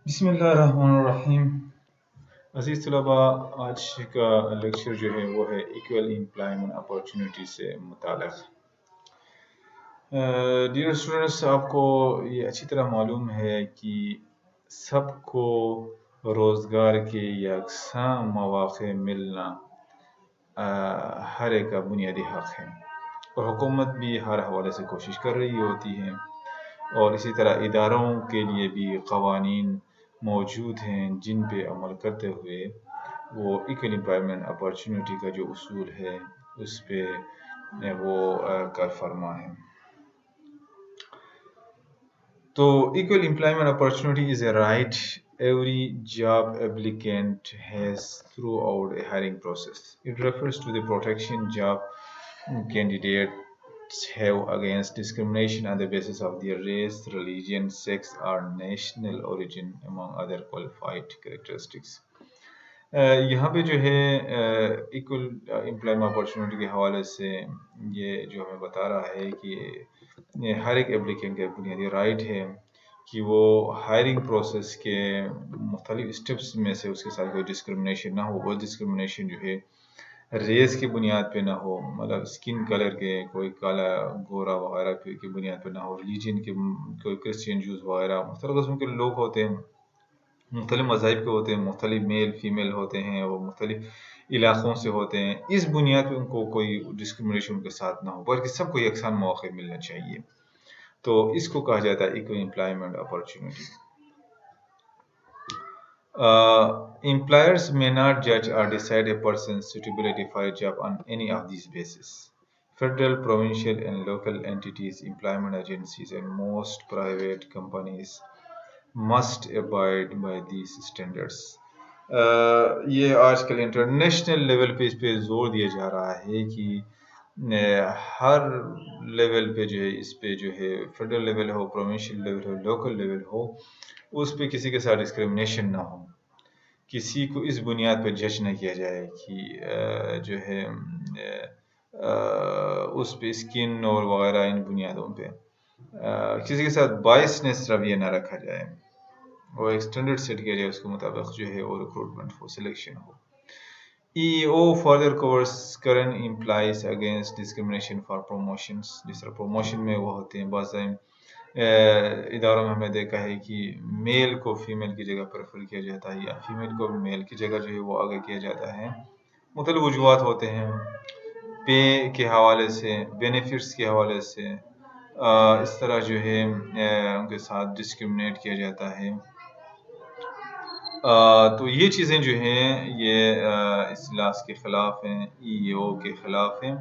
بسم اللہ الرحمن الرحیم. عزیز طلباء، آج کا لیکچر جو ہے وہ ہے ایکول امپلائمنٹ اپارچونٹی سے متعلق. ڈیئر اسٹوڈنٹس، آپ کو یہ اچھی طرح معلوم ہے کہ سب کو روزگار کے یکساں مواقع ملنا ہر ایک کا بنیادی حق ہے، اور حکومت بھی ہر حوالے سے کوشش کر رہی ہوتی ہے، اور اسی طرح اداروں کے لیے بھی قوانین موجود ہیں جن پہ عمل کرتے ہوئے وہ ایکول امپلائمنٹ اپارچونٹی کا جو اصول ہے اس پہ وہ کار فرما ہے. تو equal employment opportunity is a right every job applicant has throughout a hiring process. It refers to the protection job candidates have against discrimination on the basis of their race, religion, sex, or national origin, among other qualified characteristics. یہاں پہ جو ہے equal employment opportunity کے حوالے سے یہ جو ہمیں بتا رہا ہے کہ یہ ہر ایک اپلیکینٹ کا بنیادی رائٹ ہے کہ وہ ہائرنگ پروسیس کے مختلف اسٹیپس میں سے اس کے ساتھ کوئی ڈسکرمنیشن نہ ہو. وہ ڈسکرمنیشن جو ہے ریس کی بنیاد پہ نہ ہو، مطلب اسکن کلر کے، کوئی کالا گورا وغیرہ کی بنیاد پہ نہ ہو، ریلیجن کے، کوئی کرسچین جوز وغیرہ مختلف قسم کے لوگ ہوتے ہیں، مختلف مذاہب کے ہوتے ہیں، مختلف میل فیمیل ہوتے ہیں، وہ مختلف علاقوں سے ہوتے ہیں. اس بنیاد پہ ان کو کوئی ڈسکرمنیشن ان کے ساتھ نہ ہو، بلکہ سب کو یکساں مواقع ملنا چاہیے. تو اس کو کہا جاتا ہے equal employment opportunity. Employers may not judge or decide a person's suitability for a job on any of these bases. Federal, provincial, and local entities, employment agencies, and most private companies must abide by these standards. یہ آج کل international level پہ اس پہ زور دیا جا رہا ہے کہ ہر لیول پہ جو ہے اس پہ جو ہے فیڈرل لیول ہو، پروونشل لیول ہو، لوکل لیول ہو، اس پہ کسی کے ساتھ ڈسکرمنیشن نہ ہو، کسی کو اس بنیاد پہ جج نہ کیا جائے کہ جو ہے اس پہ اسکن اور وغیرہ ان بنیادوں پہ کسی کے ساتھ بائسنس رویہ نہ رکھا جائے، اور ایک اسٹینڈرڈ سیٹ کیا جائے اس کے مطابق جو ہے، اور recruitment who, selection who. EEO further covers current implies against discrimination for promotions. جس طرح پروموشن میں وہ ہوتے ہیں، بعض اداروں میں ہم نے دیکھا ہے کہ میل کو فیمیل کی جگہ پریفر کیا جاتا ہے، یا فیمیل کو میل کی جگہ جو ہے وہ آگے کیا جاتا ہے. مختلف وجوہات ہوتے ہیں، پے کے حوالے سے، بینیفٹس کے حوالے سے، اس طرح جو ہے ان کے ساتھ ڈسکرمنیٹ کیا جاتا ہے. تو یہ چیزیں جو ہیں یہ اس لاس کے خلاف ہیں، EEO کے خلاف ہیں.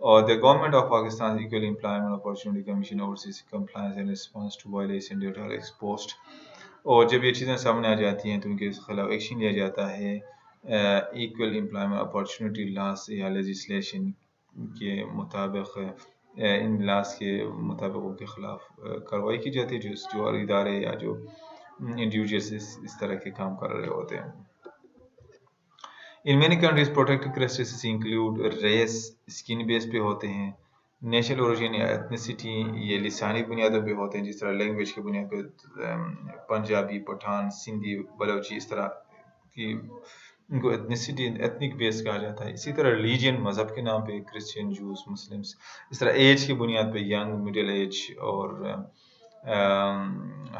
اور the government of Pakistan Equal Employment Opportunity Commission oversees compliance and response to violation data are exposed. اور جب یہ چیزیں سامنے آ جاتی ہیں تو ان کے خلاف ایکشن لیا جاتا ہے. ایکول امپلائمنٹ اپارچونٹی لاس یا لیجسلیشن کے مطابق، ان لاس کے مطابق ان کے خلاف کارروائی کی جاتی ہے، جو ادارے یا جو انڈیویجولس اس طرح کے کام کر رہے ہوتے ہیں. In many countries, protected characteristics include race، skin base پہ ہوتے ہیں، نیشنل اوریجن یا ایتھنیسٹی، یہ لسانی بنیادوں پہ ہوتے ہیں، جس طرح لینگویج کی بنیاد پہ پنجابی، پٹھان، سندھی، بلوچی، اس طرح کی ان کو ایتھنیسٹی، ایتھنک بیس کہا جاتا ہے. اسی طرح ریلیجن، مذہب کے نام پہ کرسچین، جوز، مسلمس. اس طرح ایج کی بنیاد پہ ینگ، مڈل ایج اور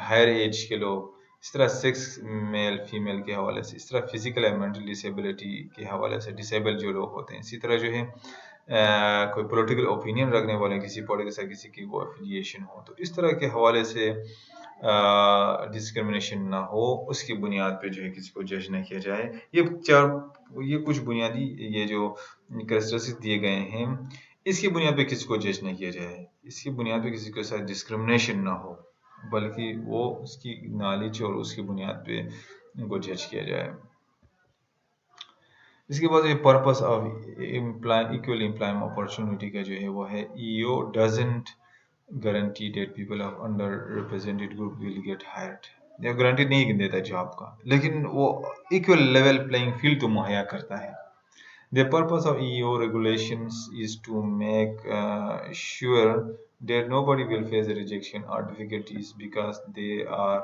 ہائر ایج کے لوگ. اس طرح سیکس، میل فیمیل کے حوالے سے. اس طرح فزیکل اینڈ مینٹل ڈسیبلٹی کے حوالے سے، ڈسیبل جو لوگ ہوتے ہیں. اسی طرح جو ہے کوئی پولیٹیکل اوپینین رکھنے والے، کسی پارٹی کے ساتھ کسی کی وہ افیلیشن ہو، تو اس طرح کے حوالے سے ڈسکرمنیشن نہ ہو، اس کی بنیاد پہ جو ہے کسی کو جج نہ کیا جائے. یہ کچھ بنیادی یہ جو کریکٹرسٹکس دیے گئے ہیں، اس کی بنیاد پہ کسی کو جج نہ کیا جائے، اس کی بنیاد پہ کسی کے ساتھ ڈسکرمنیشن نہ ہو، بلکہ وہ اس کی نالج اور اس کی بنیاد پہ ان کو جج کیا جائے. اس کے بعد یہ purpose of equal employment opportunity کا جو ہے وہ ہے EEO doesn't guarantee that people of underrepresented group will get hired. یہ گارنٹی نہیں دیتا جاب کا، لیکن وہ ایکول لیول پلئنگ فیلڈ تو مہیا کرتا ہے. The purpose of EEO regulations is to make sure that nobody will face rejection or difficulties because they are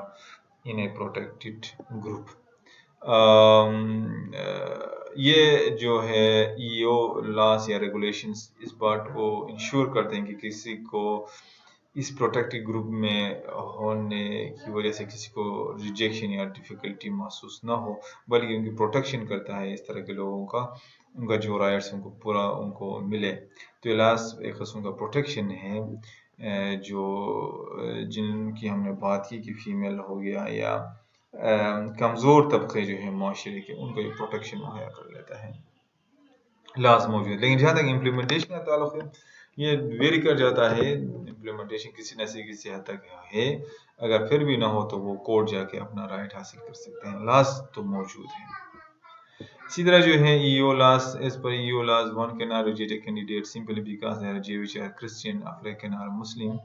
in a protected group. یہ جو ہے ای او لاس یا ریگولیشنز اس بات کو انشور کرتے ہیں کہ کسی کو اس پروٹیکٹڈ گروپ میں ہونے کی وجہ سے کسی کو ریجیکشن یا ڈیفیکلٹی محسوس نہ ہو، بلکہ ان کی پروٹیکشن کرتا ہے اس طرح کے لوگوں کا، ان کا جو رائٹس ان کو پورا ان کو ملے. تو یہ لاس ایک قسم کا پروٹیکشن ہے جو جن کی ہم نے بات کی کہ فیمیل ہو گیا یا کمزور طبقے جو ہیں معاشرے کے، ان کو یہ پروٹیکشن مہیا کر لیتا ہے، لاز موجود ہے. لیکن جہاں تک امپلیمنٹیشن کا تعلق ہے یہ ویری کر جاتا ہے، امپلیمنٹیشن کسی نہ کسی حد تک ہے، اگر پھر بھی نہ ہو تو وہ کورٹ جا کے اپنا رائٹ حاصل کر سکتے ہیں، لاز تو موجود ہے. اسی طرح جو ہے E O laws, as per E O laws one can not reject a candidate simply because they are Jewish اور کرسچین افریقن اور Muslim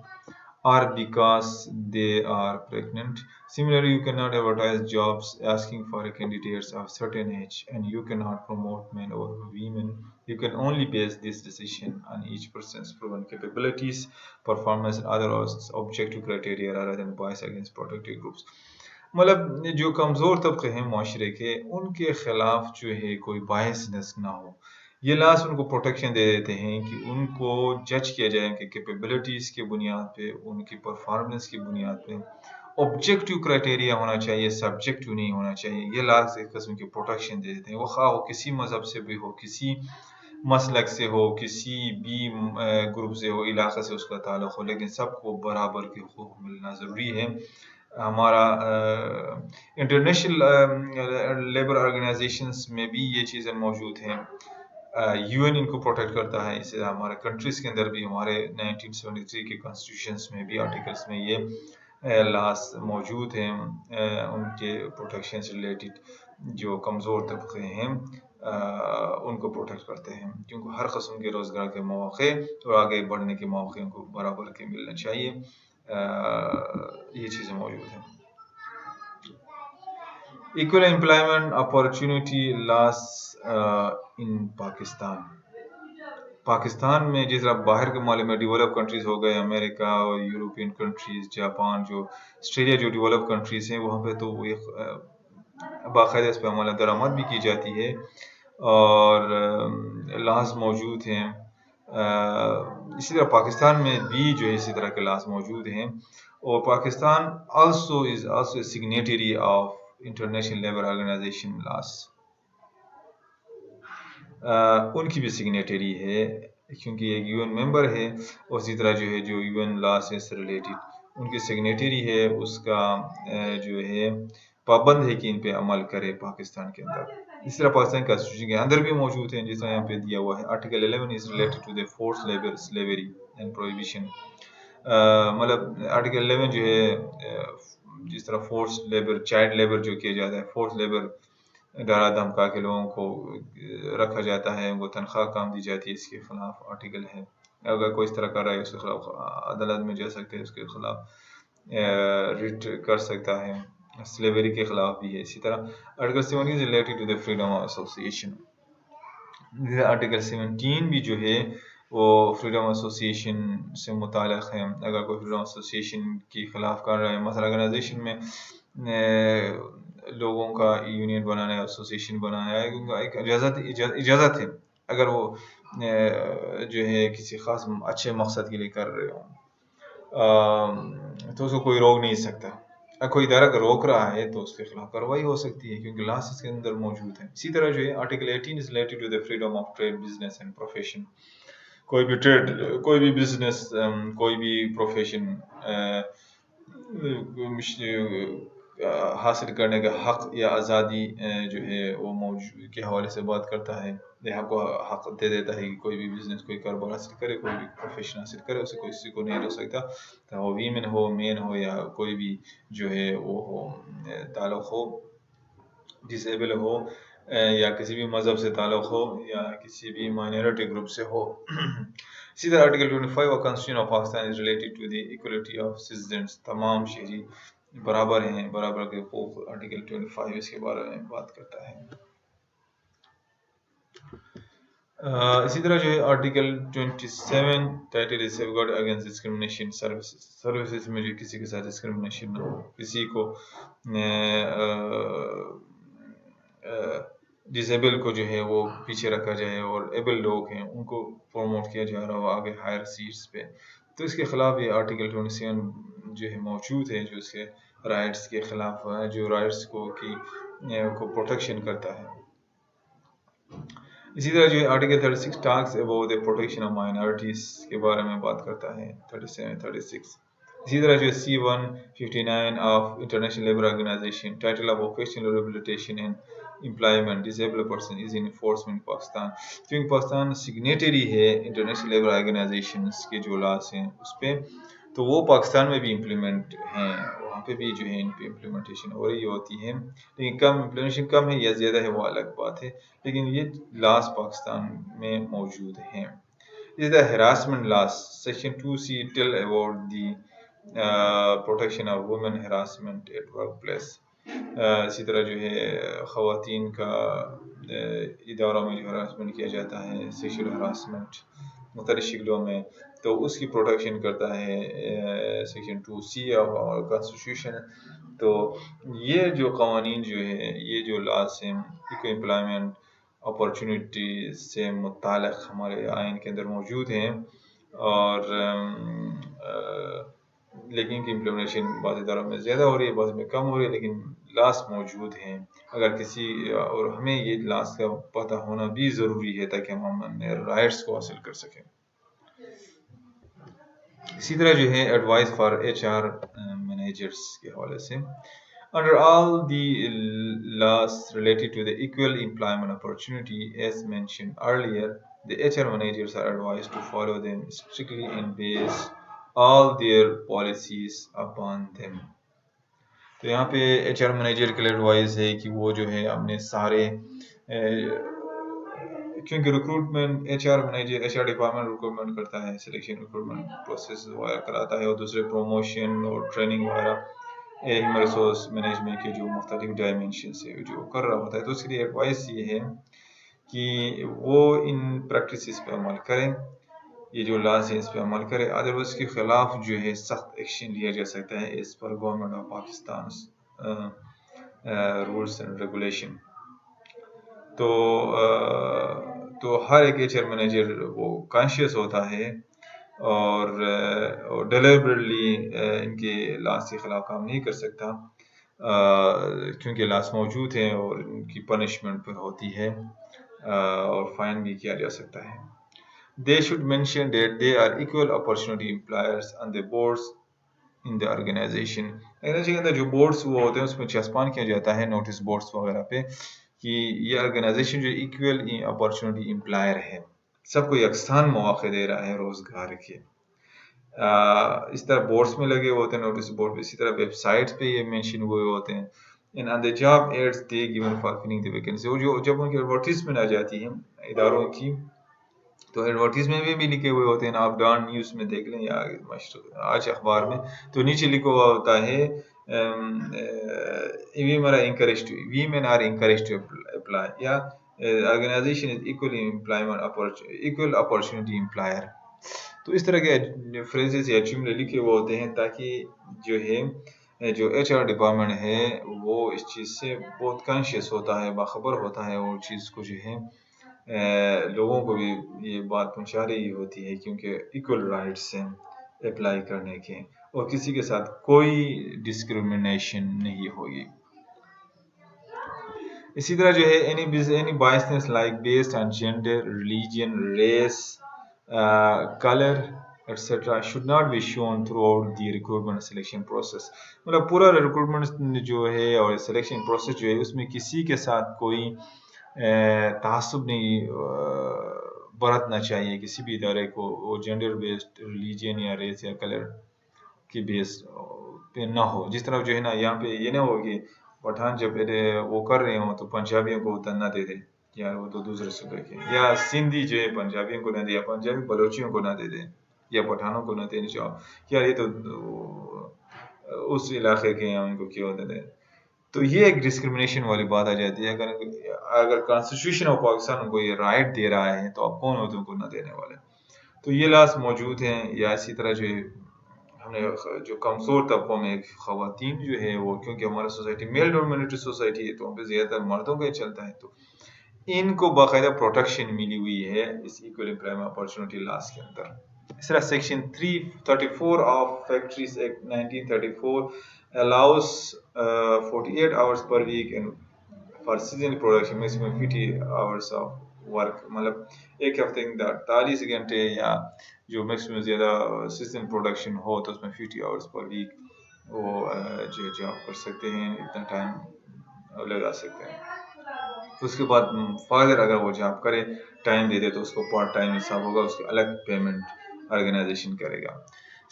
or because they are pregnant. Similarly, you cannot advertise jobs asking for a candidates of certain age, and you cannot promote men or women. You can only base this decision on each person's proven capabilities, performance, and other objective criteria rather than bias against protected groups. مطلب جو کمزور طبقے ہیں معاشرے کے، ان کے خلاف جو ہے کوئی بائسنس نہ ہو. یہ لاس ان کو پروٹیکشن دے دیتے ہیں کہ ان کو جج کیا جائے ان کی کیپیبلٹیز کی بنیاد پہ، ان کی پرفارمنس کی بنیاد پہ، آبجیکٹیو کرائٹیریا ہونا چاہیے، سبجیکٹیو نہیں ہونا چاہیے. یہ لاس ایک قسم کی پروٹیکشن دے دیتے ہیں، وہ خواہ ہو کسی مذہب سے بھی ہو، کسی مسلک سے ہو، کسی بھی گروپ سے ہو، علاقے سے اس کا تعلق ہو، لیکن سب کو برابر کے حقوق ملنا ضروری ہے. ہمارا انٹرنیشنل لیبر آرگنائزیشنز میں بھی یہ چیزیں موجود ہیں، یو این ان کو پروٹیکٹ کرتا ہے. اسے ہمارے کنٹریز کے اندر بھی، ہمارے 1973 کے کانسٹیٹیوشنز میں بھی آرٹیکلس میں یہ لاس موجود ہیں، ان کے پروٹیکشن سے ریلیٹڈ. جو کمزور طبقے ہیں ان کو پروٹیکٹ کرتے ہیں، کیونکہ ہر قسم کے روزگار کے مواقع اور آگے بڑھنے کے مواقع ان کو برابر کے ملنا چاہیے. یہ چیزیں موجود ہیں. ایکول امپلائمنٹ اپارچونٹی لاس ان پاکستان. پاکستان میں جس طرح باہر کے ممالک میں ڈیولپ کنٹریز ہو گئے، امریکہ اور یورپین کنٹریز، جاپان، جو آسٹریلیا، جو ڈیولپ کنٹریز ہیں، وہاں پہ تو باقاعدہ اس پہ عمل درآمد بھی کی جاتی ہے اور لاز موجود ہیں. اسی طرح پاکستان میں بھی جو ہے اسی طرح کے لاز موجود ہیں، اور Pakistan also is also a signatory of international labour organization laws. ان کی بھی سگنیٹری ہے کیونکہ ایک یو این ممبر ہے، اور اسی طرح جو ہے جو یو این لا سے ریلیٹڈ ان کی سگنیٹری ہے، اس کا جو ہے پابند ہے کہ ان پہ عمل کرے پاکستان کے اندر. اس طرح پاکستان کانسٹیٹیوشن کے اندر بھی موجود ہیں، جس طرح یہاں پہ دیا ہوا ہے article 11 is related to the force labour slavery and prohibition. مطلب آرٹیکل 11 جو ہے جس طرح فورس لیبر، چائلڈ لیبر جو کیا جاتا ہے، فورس لیبر ڈرا دھمکا کے لوگوں کو رکھا جاتا ہے، ان کو تنخواہ کام دی جاتی ہے، اس کے خلاف آرٹیکل ہے. اگر کوئی اس طرح کر رہا ہے اس کے خلاف عدالت میں جا سکتے ہیں، اس کے خلاف ریٹ کر سکتا ہے. سلیوری کے خلاف بھی ہے. اسی طرح article 7 is related to the freedom of association. Article 17 بھی جو ہے وہ فریڈم ایسوسیشن سے متعلق ہے. اگر کوئی فریڈم ایسوسیشن کے خلاف کر رہا ہے، مثلا آرگنائزیشن میں لوگوں کا یونین بنانا ہے، ایسوسیشن بنانا ہے، ایک اجازت ہے. اگر وہ جو ہے کسی خاص اچھے مقصد کے لیے کر رہے ہوں تو اس کو کوئی روک نہیں سکتا. اگر کوئی ادارہ کا روک رہا ہے تو اس کے خلاف کارروائی ہو سکتی ہے، کیونکہ لاس اس کے اندر موجود ہے. اسی طرح جو ہے article 18 is related to the freedom of trade, business and profession. کوئی بھی ٹریڈ، کوئی بھی بزنس، کوئی بھی پروفیشن حاصل کرنے کا حق یا آزادی جو ہے وہ موجود کے حوالے سے بات کرتا ہے. یہ کو حق دے دیتا ہے کہ کوئی بھی بزنس، کوئی کاروبار حاصل کرے، کوئی بھی پروفیشن حاصل کرے، اسے کوئی کسی کو نہیں روک سکتا. وہ ویمن ہو، مین ہو، یا کوئی بھی جو ہے وہ تعلق ہو، ڈسیبل ہو، یا کسی بھی مذہب سے تعلق ہو، یا کسی بھی مائنورٹی گروپ سے ہو. اسی طرح article 25 of constitution of Pakistan is related to the equality of citizens. تمام شہری برابر ہیں، برابر کے حقوق. آرٹیکل 25 اس کے بارے میں بات کرتا ہے. اسی طرح جو ہے article 27 title is safeguard against discrimination services میں جو کسی کے ساتھ ڈسکرمنیشن نہ ہو، کسی کو ڈسیبل کو جو ہے وہ پیچھے رکھا جائے اور ایبل لوگ ہیں ان کو پروموٹ کیا جا رہا ہو آگے ہائر سیٹس پہ، تو اس کے خلاف یہ آرٹیکل 27 جو ہے موجود ہے، جو اس کے رائٹس کے خلاف جو رائٹس کو پروٹیکشن کرتا ہے۔ اسی طرح جو ہے article 36 talks about the protection of minorities کے بارے میں بات کرتا ہے، 37 36۔ اسی طرح جو ہے C159 of international labour organization title of vocational rehabilitation and employment disable person is in enforcement Pakistan, کیونکہ پاکستان سگنیٹری ہے انٹرنیشنل لیبر آرگنائزیشنس کے جو لاس ہیں اس پہ، تو وہ پاکستان میں بھی امپلیمنٹ ہیں، وہاں پہ بھی جو ہے ان پہ امپلیمنٹیشن ہو رہی ہوتی ہے، لیکن کم امپلیمنٹیشن کم ہے یا زیادہ ہے وہ الگ بات ہے، لیکن یہ لاس پاکستان میں موجود ہیں۔ اسی طرح harassment laws section 2C tell about the protection of women harassment at workplace. اسی طرح جو ہے خواتین کا اداروں میں جو ہراسمنٹ کیا جاتا ہے، سیکشل ہراسمنٹ مختلف شکلوں میں، تو اس کی پروٹیکشن کرتا ہے section 2C of our constitution. تو یہ جو قوانین جو ہے، یہ جو لاس ہیں، امپلائمنٹ اپارچونیٹی سے متعلق ہمارے آئین کے اندر موجود ہیں، اور لیکن ان کی امپلیمنیشن بعض اداروں میں زیادہ ہو رہی ہے، بعض میں کم ہو رہی ہے، لیکن لاس موجود ہیں۔ اگر کسی اور ہمیں یہ لاس کا پتہ ہونا بھی ضروری ہے تاکہ ہم اپنے رائٹس کو حاصل کر سکیں۔ اسی طرح جو ہے ایڈوائس فار HR مینیجرس کے حوالے سے، Under all the laws related to the equal employment opportunity as mentioned earlier, the HR managers are advised to follow them strictly and base all their policies upon them۔ تو یہاں پہ HR manager کے لیے advise ہے کہ وہ جو ہے اپنے سارے کیونکہ ریکروٹمنٹ HR ڈپارٹمنٹ ریکروٹمنٹ کرتا ہے، سلیکشن ریکروٹمنٹ پروسیس وغیرہ کراتا ہے، اور دوسرے پروموشن اور ٹریننگ وغیرہ ہیومن ریسورس مینجمنٹ کے جو مختلف ڈائمینشن سے جو کر رہا ہوتا ہے، تو اس کے لیے ایڈوائس یہ ہے کہ وہ ان پریکٹسز پہ عمل کریں، یہ جو لاز ہیں اس پہ عمل کرے، ادروائز اس کے خلاف جو ہے سخت ایکشن لیا جا سکتا ہے اس پر government of Pakistan rules and regulation. تو ہر ایک HR مینیجر وہ کانشیس ہوتا ہے اور ڈیلیبریٹلی ان کے لاس کے خلاف کام نہیں کر سکتا، کیونکہ لاس موجود ہیں اور ان کی پنشمنٹ پر ہوتی ہے اور فائن بھی کیا جا سکتا ہے۔ They should mention that they are equal opportunity employers on the boards in the organization۔ Organization کے اندر جو بورڈس وہ ہوتے ہیں اس میں چسپان کیا جاتا ہے نوٹس بورڈس وغیرہ پہ کہ یہ آرگنائزیشن جو ایکول اپارچونٹی امپلائر ہے، سب کو یکساں مواقع دے رہا ہے روزگار کے، اس طرح بورڈس میں لگے ہوتے ہیں نوٹس بورڈ پہ، اسی طرح ویب سائٹس پہ یہ مینشن ہوئے ہوتے ہیں۔ And on the job ads they given for filling the vacancy، اور جو جب ان کی ایڈورٹیزمنٹ آ جاتی ہے اداروں کی، تو ایڈورٹیزمنٹ میں بھی لکھے ہوئے ہوتے ہیں، آپ ڈان نیوز میں دیکھ لیں یا آج اخبار میں، تو نیچے لکھا ہوا ہوتا ہے women are encouraged to apply، یا organization is equal opportunity employer۔ تو اس طرح کے فریزز یا جملے لکھے ہوئے ہوتے ہیں تاکہ جو ہے جو HR ڈپارٹمنٹ ہے وہ اس چیز سے بہت کانشیس ہوتا ہے، باخبر ہوتا ہے، اور چیز کو جو ہے لوگوں کو بھی یہ بات پہنچا رہی ہوتی ہے، کیونکہ ایکول رائٹس ہیں اپلائی کرنے کے، اور کسی کے ساتھ کوئی ڈسکریمنیشن نہیں ہوگی۔ اسی طرح جو ہے any biasness like based on gender, religion, race, color etc. should not be shown throughout the recruitment selection process۔ مطلب پورا ریکروٹمنٹ جو ہے اور سلیکشن پروسیس جو ہے اس میں کسی کے ساتھ کوئی تعصب نہیں برتنا چاہیے، کسی بھی ادارے کو وہ جینڈر بیسڈ، ریلیجن یا ریس یا کلر کے بیس پہ نہ ہو۔ جس طرح جو ہے نا یہاں پہ یہ نہ ہو کہ پٹھان جب وہ کر رہے ہوں تو پنجابیوں کو اتنا نہ دے دے، یا وہ تو دوسرے صوبے کے، یا سندھی جو ہے پنجابیوں کو نہ دے، یا پنجابی بلوچیوں کو نہ دے دے، یا پٹھانوں کو نہ دینے چاہو، کیا یہ تو اس علاقے کے ہیں ان کو کیوں دے دے۔ تو یہ ایک ڈسکرمنیشن والی بات آ جاتی ہے. اگر کانسٹیٹیوشن آف پاکستان ان کو یہ رائٹ دے رہا ہے تو اب کون ہوتے ان کو نہ دینے والے. تو یہ لاس موجود ہیں. یا اسی طرح جو ہم نے جو کمزور طبقوں میں خواتین جو ہے وہ، کیونکہ ہمارا سوسائٹی میل ڈومینیٹڈ سوسائٹی ہے تو وہاں پہ زیادہ تر مردوں کا ہی چلتا ہے، تو ان کو باقاعدہ پروٹیکشن ملی ہوئی ہے اس ایکول امپلائمنٹ اپارچونٹی لاس کے اندر. اس طرح section 334 of factories act 1934 allows 48 hours per week and for seasonal production maximum 50 hours of work. مطلب ایک ہفتے کے اندر 48 گھنٹے، یا جو میکسیمم زیادہ سیزن پروڈکشن ہو تو اس میں 50 hours پر ویک وہ جو جاب کر سکتے ہیں، اتنا ٹائم لگا سکتے ہیں. تو اس کے بعد فردر اگر وہ جاب کرے، ٹائم دے دے تو اس کو پارٹ ٹائم حساب ہوگا، اس کی الگ پیمنٹ آرگنائزیشن کرے گا.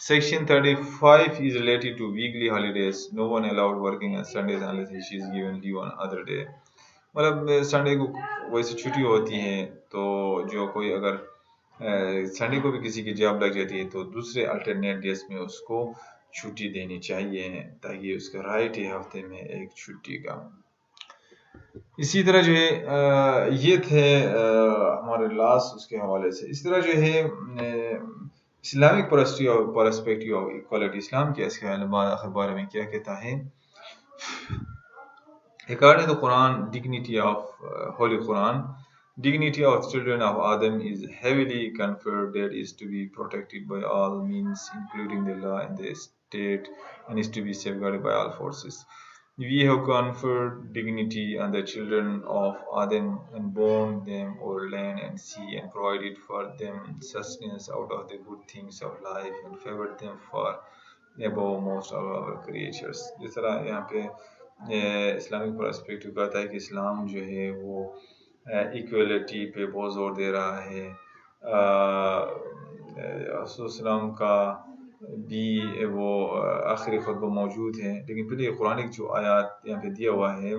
Section 35 is related to weekly holidays. No one allowed working on Sundays unless she is given leave on other day. مطلب سنڈے کو ویسے چھٹی ہوتی ہے، تو جو کوئی اگر سنڈے کو بھی کسی کی جاب لگ جاتی ہے تو دوسرے الٹرنیٹ ڈیز میں اس کو چھٹی دینی چاہیے، تاکہ اس کا رائٹ ہے ہفتے میں ایک چھٹی کا. اسی طرح جو ہے یہ تھے ہمارے لاس اس کے حوالے سے. اس طرح جو ہے اسلامک پرسپیکٹیو آف ایکوالٹی، اسلام کے اس کے بارے میں کیا کہتا ہے. According to the Quran, dignity of Holy Quran, dignity of children of Adam is heavily conferred, that is to be protected by all means, including the law and the state, and is to be safeguarded by all forces. We have conferred dignity on the children of Adam and born them over land and sea, and provided for them sustenance out of the good things of life, and favored them far above most of our creatures. جس طرح یہاں پہ Islamic perspective کہتا ہے کہ اسلام جو ہے وہ ایکویلٹی پہ بہت زور دے رہا ہے. رسول السلام کا بھی وہ آخری خطبہ موجود ہے، لیکن پھر یہ قرآن جو آیات یہاں پہ دیا ہوا ہے،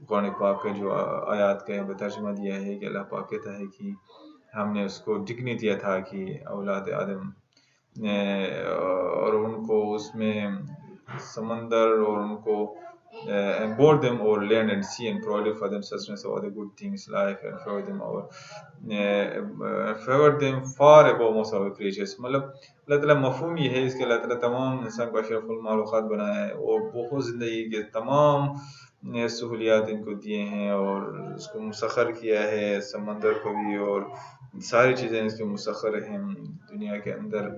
قرآن پاک کا جو آیات کا یہاں پہ ترجمہ دیا ہے کہ اللہ پاک کہتا ہے کہ ہم نے اس کو ڈگنی دیا تھا کہ اولاد آدم، اور ان کو اس میں سمندر اور ان کو and bore them over land and sea, and provided for them sustenance of all the good things life, and favored them far above most of the creatures. مطلب اللہ تعالیٰ مفہوم یہ ہے اس کے، اللہ تعالیٰ تمام انسان کو اشرف المخلوقات بنایا ہے اور بہت زندگی کے تمام سہولیات ان کو دیے ہیں، اور اس کو مسخر کیا ہے، سمندر کو بھی، اور ساری چیزیں اس کے مسخر ہیں دنیا کے اندر.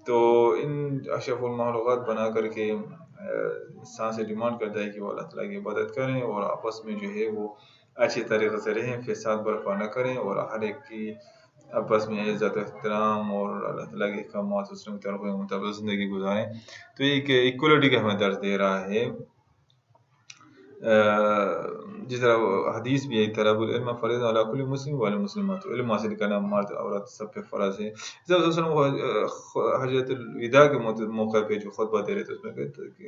تو ان اشرف المخلوقات بنا کر کے انسان سے ڈیمانڈ کرتا ہے کہ وہ اللہ تعالیٰ کی عبادت کریں اور آپس میں جو ہے وہ اچھی طریقے سے رہیں، فساد برپا نہ کریں، اور ہر ایک کی آپس میں عزت احترام اور اللہ تعالیٰ کے احکامات اس کے مطابق زندگی گزاریں. تو یہ کہ ایکولیٹی کا ہمیں درس دے رہا ہے. جس طرح حدیث بھی ہے، طلب العلم فرض علی کل مسلم وعلی مسلمات، علم حاصل کرنا مرد عورت سب پہ فرض ہے. حجۃ الوداع کے موقع پہ جو خطبہ دے رہے تھے اس میں کہتے کہ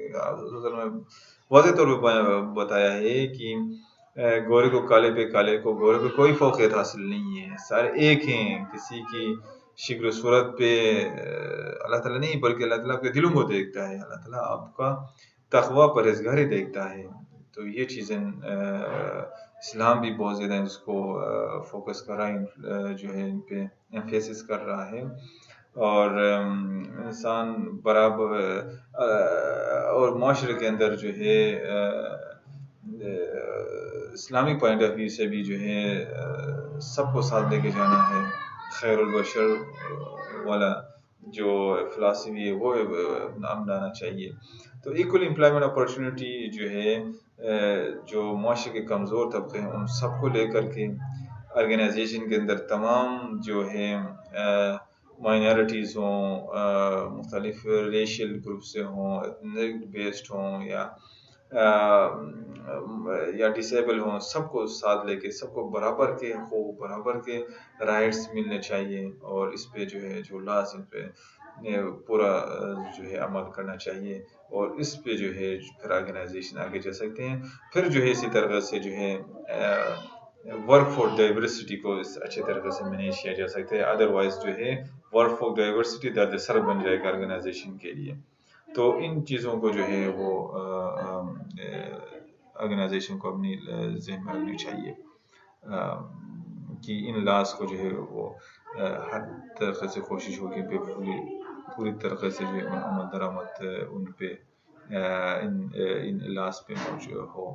واضح طور پہ بتایا ہے کہ گورے کو کالے پہ، کالے کو گورے پہ کوئی فوقیت حاصل نہیں ہے، سارے ایک ہیں. کسی کی شکل و صورت پہ اللہ تعالیٰ نہیں، بلکہ اللہ تعالیٰ کے دلوں کو دیکھتا ہے. اللہ تعالیٰ آپ کا تقوی پرہیزگاری دیکھتا ہے. تو یہ چیزیں اسلام بھی بہت زیادہ اس کو فوکس کر رہا ہے، جو ہے ان پہ ایمفیسس کر رہا ہے. اور انسان برابر اور معاشرے کے اندر جو ہے اسلامی پوائنٹ آف ویو سے بھی جو ہے سب کو ساتھ لے کے جانا ہے. خیر البشر والا جو فلاسفی ہے وہ اپنانا چاہیے. تو ایکول امپلائمنٹ اپارچونٹی جو ہے جو معاشرے کے کمزور طبقے ہیں ان سب کو لے کر کے آرگنائزیشن کے اندر تمام جو ہے مائنارٹیز ہوں، مختلف ریشل گروپ سے ہوں، ایتھنک بیسڈ ہوں، یا ڈسیبل ہوں، سب کو ساتھ لے کے سب کو برابر کے حقوق، برابر کے رائٹس ملنے چاہیے، اور اس پہ جو ہے جو لاز ان پہ پورا جو ہے عمل کرنا چاہیے. اور اس پہ جو ہے پھر آرگنائزیشن آگے جا سکتے ہیں. پھر جو ہے اسی طرح سے جو ہے ورک فور ڈائیورسٹی کو اس اچھے طریقے سے مینیج کیا جا سکتا ہے. ادروائز جو ہے ورک فور ڈائیورسٹی درد سر بن جائے گا آرگنائزیشن کے لیے. تو ان چیزوں کو جو ہے وہ آرگنائزیشن کو اپنی ذہن میں رکھنی چاہیے کہ ان لاس کو جو ہے وہ ہر طریقے سے کوشش ہو کہ پوری طریقے سے جو عمل درآمد ان پہ ان لاس پہ ہو.